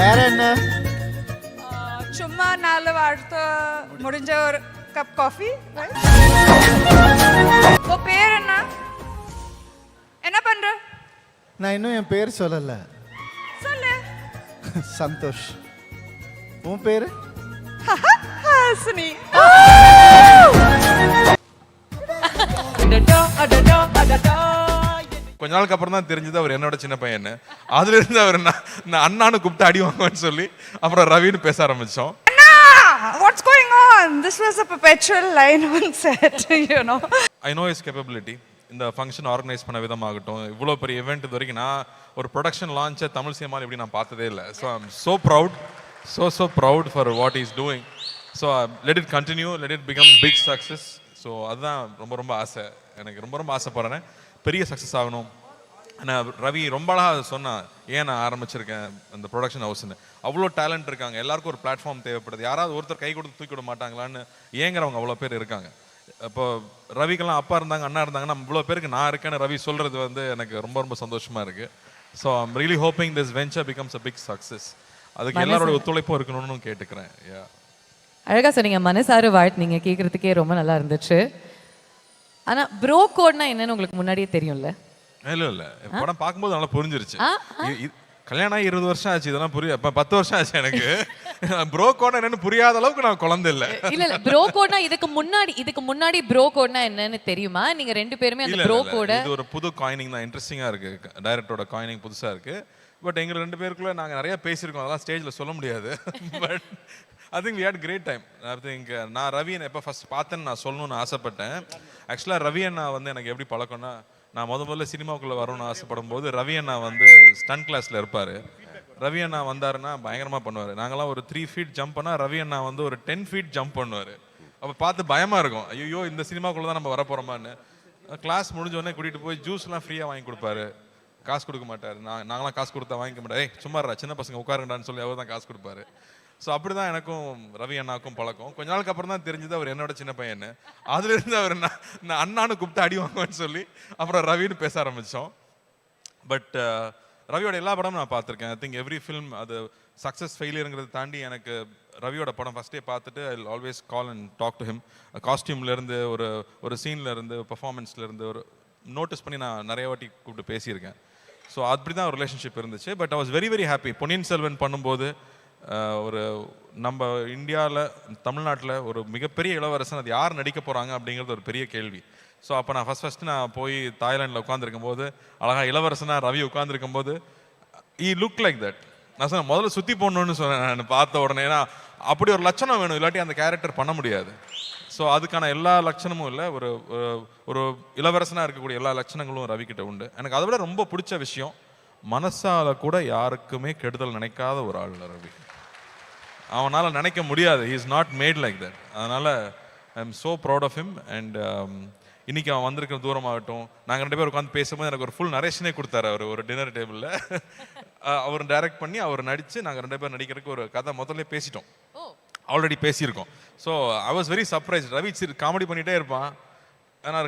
வேற என்ன? சும்மா 4 வாரத்து முடிஞ்ச ஒரு கப் காஃபி. உங்க பேர் என்ன? என்ன பண்ற? நான் இன்னும் என் பேர் சொல்லல. சொல்லு. சந்தோஷ். உன் பேரு? ஹாசினி. கொஞ்ச நாளுக்கு அப்புறம் தான் தெரிஞ்சது அவர் என்னோட சின்ன பையன். அதுல இருந்து அவர் நான் அண்ணான்னு கூப்பிட்டு அடி வாங்குவேன்னு சொல்லி அப்புறம் ரவின்னு பேச ஆரம்பிச்சோம். What's going on? This was a perpetual line on set, you know. I know his capability. இந்த ஃபங்க்ஷன் ஆர்கனைஸ் பண்ண விதமாகட்டும், இவ்வளோ பெரிய ஈவெண்ட் இது வரைக்கும் நான் ஒரு ப்ரொடக்ஷன் லான்ச்சை தமிழ் சினிமாவில் இப்படி நான் பார்த்ததே இல்லை. So I am so proud for what is doing. So let it continue, let it become big success. So அதுதான் ரொம்ப ஆசை, எனக்கு ரொம்ப ஆசைப்படுறேன் பெரிய சக்ஸஸ் ஆகணும். நான் ரவி ரொம்ப அழகாக சொன்னான் ஏன் நான் ஆரம்பிச்சிருக்கேன் இந்த ப்ரொடக்ஷன் ஹவுஸ்ன்னு. அவ்வளோ டேலண்ட் இருக்காங்க, எல்லாருக்கும் ஒரு பிளாட்ஃபார்ம் தேவைப்படுது. யாராவது ஒருத்தர் கை கொடுத்து தூக்கி விட மாட்டாங்களான்னு ஏங்குறவங்க அவ்வளோ பேர் இருக்காங்க. இப்போ ரவிக்கெல்லாம் அப்பா இருந்தாங்க, அண்ணா இருந்தாங்கன்னா இவ்வளோ பேருக்கு நான் இருக்கேன்னு ரவி சொல்கிறது வந்து எனக்கு ரொம்ப சந்தோஷமாக இருக்குது. So I'm really hoping this venture becomes a big success. அதுக்கு எல்லாரோட ஒத்துழைப்பும் இருக்கணும்னு கேட்டுக்கிறேன். அழகா சொன்னீங்க, மனசார வாழ்த்துனீங்க, கேட்கறதுக்கே ரொம்ப நல்லா இருந்துச்சு. ஆனா ப்ரோ கோட்னா என்னன்னு உங்களுக்கு முன்னாடியே தெரியும்ல? இல்ல படம் பார்க்கும்போது நல்லா புரிஞ்சிருச்சு. கல்யாணம் ஆகி 20 வருஷம் ஆச்சு, இதெல்லாம் புரிய 10 வருஷம் ஆச்சு எனக்கு. ப்ரோ கோட்னா என்னன்னு புரியாத அளவுக்கு நான் குழந்தை இல்ல. இல்ல ப்ரோ கோட்னா இதுக்கு முன்னாடி ப்ரோ கோட்னா என்னன்னு தெரியுமா? நீங்க ரெண்டு பேருமே அந்த ப்ரோ கோட இது ஒரு புது காயினிங் தான், இன்ட்ரெஸ்டிங்கா இருக்கு. டைரக்டரோட காயினிங் புதுசா இருக்கு. பட் எங்க ரெண்டு பேருக்குள்ள நாங்க நிறைய பேசியிருக்கோம், அதெல்லாம் ஸ்டேஜ்ல சொல்ல முடியாது. But I think we had great time. I think நான் ரவி எப்போ ஃபர்ஸ்ட் பார்த்தேன்னு நான் சொல்லணும்னு ஆசைப்பட்டேன். ஆக்சுவலாக ரவி அண்ணா வந்து எனக்கு எப்படி பழக்கம்னா, நான் முதல்ல சினிமாவுக்குள்ளே வரணும்னு ஆசைப்படும் போது ரவி அண்ணா வந்து ஸ்டண்ட் கிளாஸில் இருப்பார். ரவி அண்ணா வந்தாருன்னா பயங்கரமாக பண்ணுவார். நாங்களாம் ஒரு 3 ஃபீட் ஜம்ப் பண்ணால் ரவி அண்ணா வந்து ஒரு 10 ஃபீட் ஜம்ப் பண்ணுவார். அப்போ பார்த்து பயமாக இருக்கும், ஐயோ இந்த சினிமாக்குள்ளே தான் நம்ம வரப்போகிறோமான்னு. கிளாஸ் முடிஞ்சோடனே கூட்டிகிட்டு போய் ஜூஸ்லாம் ஃப்ரீயாக வாங்கி கொடுப்பாரு, காசு கொடுக்க மாட்டார். நாங்களாம் காசு கொடுத்தா வாங்கிக்க மாட்டேன், சும்மாரா சின்ன பசங்க உட்காருங்கடான்னு சொல்லி அவர் தான் காசு கொடுப்பாரு. ஸோ அப்படி தான் எனக்கும் ரவி அண்ணாக்கும் பழக்கம். கொஞ்ச நாளுக்கு அப்புறம் தான் தெரிஞ்சது அவர் என்னோட சின்ன பையன். அதுலேருந்து அவர் நான் அண்ணான்னு கூப்பிட்டு அடி வாங்குவேன்னு சொல்லி அப்புறம் ரவின்னு பேச ஆரம்பித்தோம். பட் ரவியோட எல்லா படமும் நான் பார்த்துருக்கேன். ஐ திங்க் எவ்ரி ஃபிலிம் அது சக்ஸஸ் ஃபெயிலியருங்கிறத தாண்டி எனக்கு ரவியோட படம் ஃபஸ்ட்டே பார்த்துட்டு I always call and talk to him. காஸ்டியூம்லேருந்து ஒரு சீன்லேருந்து பர்ஃபார்மன்ஸ்லேருந்து ஒரு நோட்டீஸ் பண்ணி நான் நிறைய வாட்டி கூப்பிட்டு பேசியிருக்கேன். ஸோ அப்படி தான் ஒரு ரிலேஷன்ஷிப் இருந்துச்சு. But I was very happy. Ponniyin Selvan பண்ணும்போது ஒரு நம்ம இந்தியாவில் தமிழ்நாட்டில் ஒரு மிகப்பெரிய இளவரசன் அது யார் நடிக்க போகிறாங்க அப்படிங்கிறது ஒரு பெரிய கேள்வி. ஸோ அப்போ நான் ஃபஸ்ட்டு நான் போய் தாய்லாண்டில் உட்காந்துருக்கும் போது அழகாக இளவரசனாக ரவி உட்காந்துருக்கும் போது ஈ லுக் லைக் தட். நான் சொன்னேன் முதல்ல சுற்றி போடணுன்னு சொன்னேன் நான் பார்த்த உடனே. ஏன்னா அப்படி ஒரு லட்சணம் வேணும், இல்லாட்டி அந்த கேரக்டர் பண்ண முடியாது. ஸோ அதுக்கான எல்லா லட்சணமும் இல்லை, ஒரு ஒரு இளவரசனாக இருக்கக்கூடிய எல்லா லட்சணங்களும் ரவிக்கிட்ட உண்டு. எனக்கு அதை விட ரொம்ப பிடிச்ச விஷயம், மனசால கூட யாருக்குமே கெடுதல் நினைக்காத ஒரு ஆள் ரவி. அவனால் நினைக்க முடியாது, he is not made like that. அதனால் I am so proud of him. And இன்னைக்கு அவன் வந்திருக்கிற தூரமாகட்டும், நாங்கள் 2 பேர் உட்காந்து பேசும்போது எனக்கு ஒரு ஃபுல் நரேஷனே கொடுத்தாரு அவர் ஒரு டின்னர் டேபிளில். அவர் டைரக்ட் பண்ணி அவர் நடித்து நாங்கள் 2 பேர் நடிக்கிறதுக்கு ஒரு கதை முதல்ல பேசிட்டோம், ஆல்ரெடி பேசியிருக்கோம். So I was very surprise. Ravi comedy பண்ணிகிட்டே இருப்பான். ஆனால்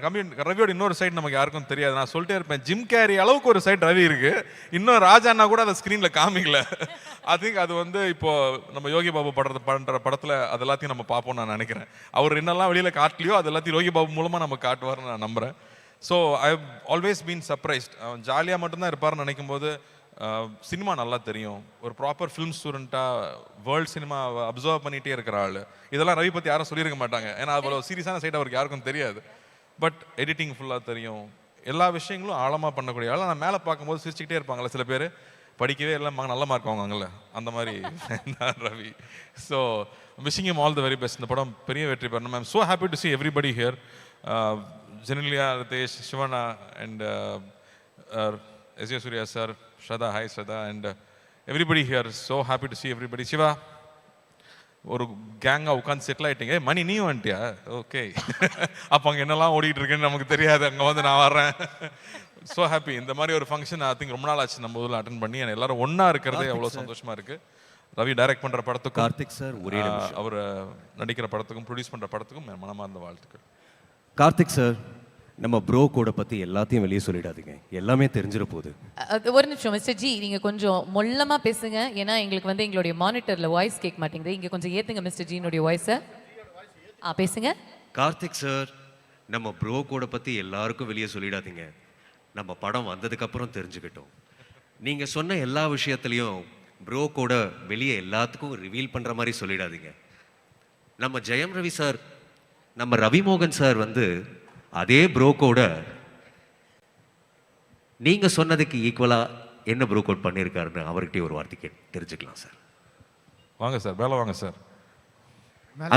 ரவியோட இன்னொரு சைடு நமக்கு யாருக்கும் தெரியாது. நான் சொல்லிட்டே இருப்பேன், ஜிம் கேரி அளவுக்கு ஒரு சைடு ரவி இருக்கு, இன்னும் ராஜாண்ணா கூட அதை ஸ்க்ரீனில் காமிக்கல. ஐ திங்க் அது வந்து இப்போ நம்ம யோகி பாபு பண்ணுற படத்தில் அது எல்லாத்தையும் நம்ம பார்ப்போம் நான் நினைக்கிறேன். அவர் என்னெல்லாம் வெளியில் காட்டலையோ அது எல்லாத்தையும் யோகி பாபு மூலமாக நம்ம காட்டுவார்னு நான் நம்புகிறேன். So I have always been surprised. அவன் ஜாலியாக மட்டும்தான் இருப்பார்னு நினைக்கும் போது சினிமா நல்லா தெரியும், ஒரு ப்ராப்பர் ஃபிலிம் ஸ்டூடெண்ட்டாக வேர்ல்டு சினிமா அப்சர்வ் பண்ணிகிட்டே இருக்கிற ஆள். இதெல்லாம் ரவி பற்றி யாரும் சொல்லியிருக்க மாட்டாங்க, ஏன்னா அவ்வளோ சீரியஸான சைடு அவருக்கு யாருக்கும் தெரியாது. பட் எடிட்டிங் ஃபுல்லாக தெரியும், எல்லா விஷயங்களும் ஆழமாக பண்ணக்கூடிய ஆள். நான் மேலே பார்க்கும்போது சிரிச்சுக்கிட்டே இருப்பாங்களே சில பேர், படிக்கவே எல்லாம் நல்ல மார்க் வாங்குவாங்கல்ல, அந்த மாதிரி Ravi. So wishing him all the very best. இந்த படம் பெரிய வெற்றி பெறணும். I'm so happy to see everybody here, Genelia, Riteish, Sivana and S Suryah sir, Shraddha, hi Shraddha, and everybody here. So happy to see everybody. Siva, ஒரு கேங்காக உட்காந்து செட்டில் ஆகிட்டீங்க. மணி நீ வந்துட்டியா? ஓகே. அப்போ அங்கே என்னெல்லாம் ஓடிட்டு இருக்குன்னு நமக்கு தெரியாது, அங்கே வந்து நான் வர்றேன். So happy. இந்த மாதிரி ஒரு ஃபங்க்ஷன் ஐ திங்க் ரொம்ப நாள் ஆச்சு நம்ம ஊரில் அட்டன் பண்ணி. எல்லாரும் ஒன்றா இருக்கிறதே அவ்வளோ சந்தோஷமாக இருக்குது. ரவி டைரக்ட் பண்ணுற படத்துக்கும், கார்த்திக் சார் ஒரே அவர் நடிக்கிற படத்துக்கும், ப்ரொடியூஸ் பண்ணுற படத்துக்கும் மனமார்ந்த வாழ்த்துக்கள். கார்த்திக் சார், நம்ம ப்ரோ கோடை பற்றி எல்லாத்தையும் வெளியே சொல்லிடாதீங்க, எல்லாமே தெரிஞ்சிட போகுது. ஒரு நிமிஷம் மிஸ்டர் ஜி, நீங்க கொஞ்சம் மொல்லமா பேசுங்க. ஏன்னா எங்களுக்கு வந்து எங்களுடைய மானிட்டர்ல வாய்ஸ் கேட்க மாட்டேங்குது. இங்க கொஞ்சம் ஏத்துங்க மிஸ்டர் ஜினுடைய வாய்ஸை. பேசுங்க. கார்த்திக் சார், நம்ம ப்ரோ கோடை பற்றி எல்லாருக்கும் வெளியே சொல்லிடாதீங்க, நம்ம படம் வந்ததுக்கப்புறம் தெரிஞ்சுக்கிட்டோம். நீங்கள் சொன்ன எல்லா விஷயத்துலையும் ப்ரோ கோடை வெளியே எல்லாத்துக்கும் ரிவீல் பண்ணுற மாதிரி சொல்லிடாதீங்க. நம்ம ஜெயம் ரவி சார், நம்ம ரவி மோகன் சார் வந்து அதே ப்ரோ கோடை நீங்கள் சொன்னதுக்கு ஈக்குவலாக என்ன ப்ரோ கோட் பண்ணியிருக்காருன்னு அவர்கிட்டயே ஒரு வார்த்தை தெரிஞ்சுக்கலாம் சார். வாங்க சார், மேலே வாங்க சார்.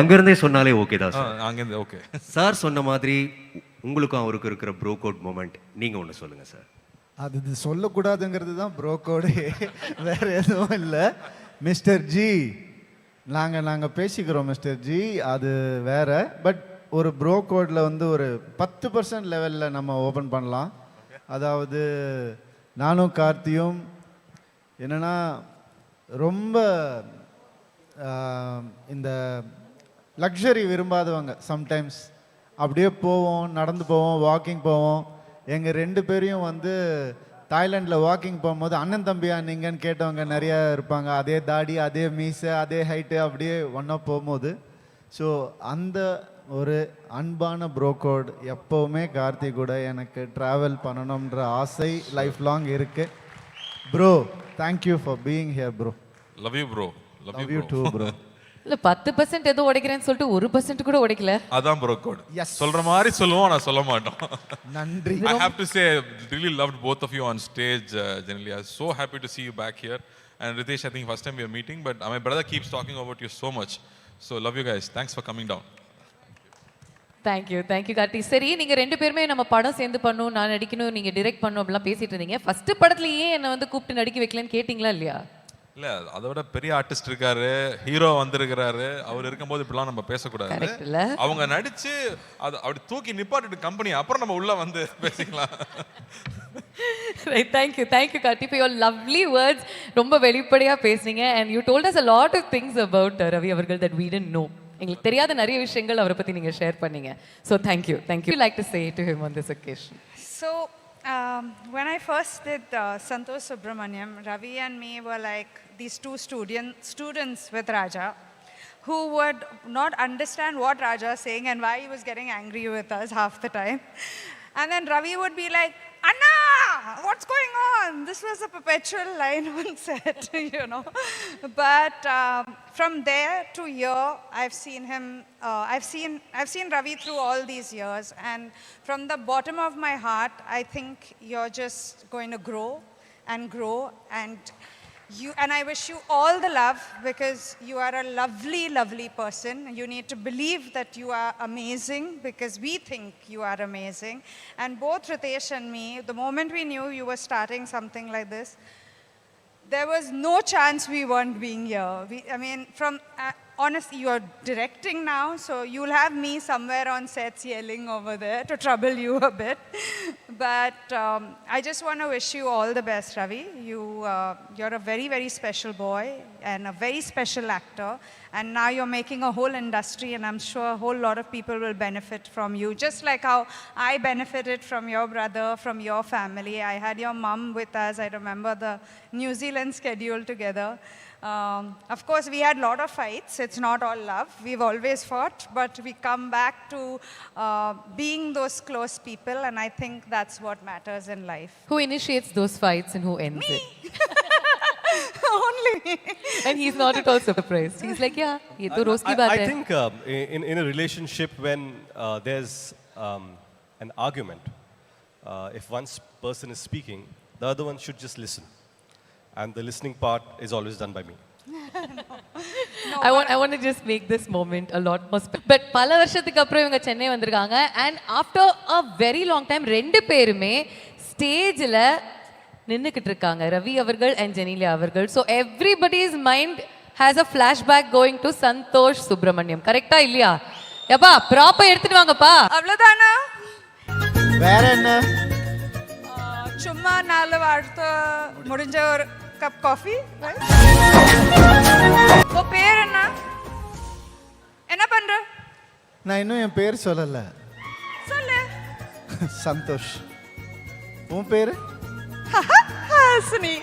அங்கிருந்தே சொன்னாலே ஓகே தான் சார். அங்கேருந்து ஓகே. சார் சொன்ன மாதிரி உங்களுக்கும் அவருக்கும் இருக்கிற ப்ரோ கோட் மூமெண்ட் நீங்கள் ஒன்று சொல்லுங்கள் சார். அது இது சொல்லக்கூடாதுங்கிறது தான் ப்ரோ கோடு, வேற எதுவும் இல்லை. மிஸ்டர் ஜி, நாங்கள் பேசிக்கிறோம் மிஸ்டர் ஜி, அது வேற. பட் ஒரு ப்ரோ கோடில் வந்து ஒரு 10% லெவலில் நம்ம ஓப்பன் பண்ணலாம். அதாவது நானும் கார்த்தியும் என்னென்னா ரொம்ப இந்த லக்ஸரி விரும்பாதவங்க. சம்டைம்ஸ் அப்படியே போவோம், நடந்து போவோம், வாக்கிங் போவோம். எங்கள் 2 பேரையும் வந்து தாய்லாண்டில் வாக்கிங் போகும்போது அண்ணன் தம்பியா நீங்கன்னு கேட்டவங்க நிறையா இருப்பாங்க. அதே தாடி, அதே மீசை, அதே ஹைட்டு, அப்படியே ஒன்றா போகும்போது. ஸோ அந்த ஒரு அன்பான ப்ரோ கோட் எப்போவுமே கார்த்திக் கூட எனக்கு ட்ராவல் பண்ணணுன்ற ஆசை லைஃப் லாங் இருக்குது. Bro, thank you for being here bro. Love you bro. Love you too bro. இல்ல 10% ஏதோ உடைக்கிறேன்னு சொல்லிட்டு 1% கூட உடைக்கல. அதான் ப்ரோ கோட். சொல்ற மாதிரி சொல்லுவோம், நான் சொல்ல மாட்டோம். நன்றி. I have to say, really loved both of you on stage. Generally, I was so happy to see you back here. And Ritesh, I think first time we are meeting, but my brother keeps talking about you so much. So love you guys. Thanks for coming down. Thank you Karthi. சரி, நீங்க 2 பேருமே நம்ம படம் சேர்ந்து பண்ணணும், நான் நடிக்கணும், நீங்க டைரக்ட் பண்ணணும் அப்படிலாம் பேசிட்டு இருந்தீங்க. ஃபர்ஸ்ட் படத்துலயே என்ன வந்து கூப்பிட்டு நடிக்க வைக்கலன்னு கேட்டிங்களா இல்லையா? இல்ல, அதோட பெரிய ஆர்டிஸ்ட் இருக்காரு, ஹீரோ வந்திருக்கிறாரு, அவர் இருக்கும்போது இப்படிலாம் நம்ம பேசக்கூடாது. அவங்க நடிச்சு அது அப்படி தூக்கி நிப்பாட்டிட்டு கம்பெனி அப்புறம் நம்ம உள்ள வந்து பேசிக்கலாம். Right, thank you Karthi for your lovely words. ரொம்ப வெளிப்படையா பேசுனீங்க and you told us a lot of things about Ravi அவர்கள் that we didn't know. எங்களுக்கு தெரியாத நிறைய விஷயங்கள் அவரை பத்தி நீங்க ஷேர் பண்ணீங்க. So thank you like to say to him on this occasion. So, when I first did Santosh Subramaniam, Ravi and me were like these 2 students with Raja who would not understand what Raja is saying and why he was getting angry with us half the time. And then Ravi would be like, Anna, what's going on? This was a perpetual line on set, you know. But from there to here, I've seen him. I've seen Ravi through all these years, and from the bottom of my heart, I think you're just going to grow and grow, and I wish you all the love because you are a lovely, lovely person. You need to believe that you are amazing because we think you are amazing. And both Ritesh and me, the moment we knew you were starting something like this, there was no chance we weren't being here. Honestly, you're directing now, so you'll have me somewhere on sets yelling over there to trouble you a bit. But I just want to wish you all the best, Ravi. You're a very, very special boy and a very special actor. And now you're making a whole industry, and I'm sure a whole lot of people will benefit from you. Just like how I benefited from your brother, from your family. I had your mum with us. I remember the New Zealand schedule together. Of course, we had a lot of fights. It's not all love. We've always fought, but we come back to being those close people, and I think that's what matters in life. Who initiates those fights and who ends it? Only me. And he's not at all surprised. He's like, yeah, ye to roz ki baat hai. I think in a relationship when there's an argument, if one person is speaking, the other one should just listen. And the listening part is always done by me. I want to just make this moment a lot more special. But பல வருஷத்துக்கு அப்புறம் இவங்க சென்னை வந்திருக்காங்க and after a very long time 2 பேருமே ஸ்டேஜ்ல நின்னுக்கிட்டு இருக்காங்க, ரவி அவர்கள் and ஜெனிலியா அவர்கள். So everybody's mind has a flashback going to Santosh Subramaniam. கரெக்ட்டா இல்லையா? யப்பா ப்ராப்பா எடுத்துட்டு வாங்கப்பா. அவ்வளவுதானா? வேற என்ன? சும்மா 4 வார்த்தை முடிஞ்ச ஒரு கப் காஃபி. ஓ பேர் என்ன பண்ற? நான் இன்னும் என் பேர் சொல்லலை. சொல்லு. சந்தோஷ். உன் பேரு? Hasni.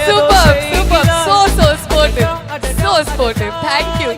Super, super, so sportive, so sportive. Thank you.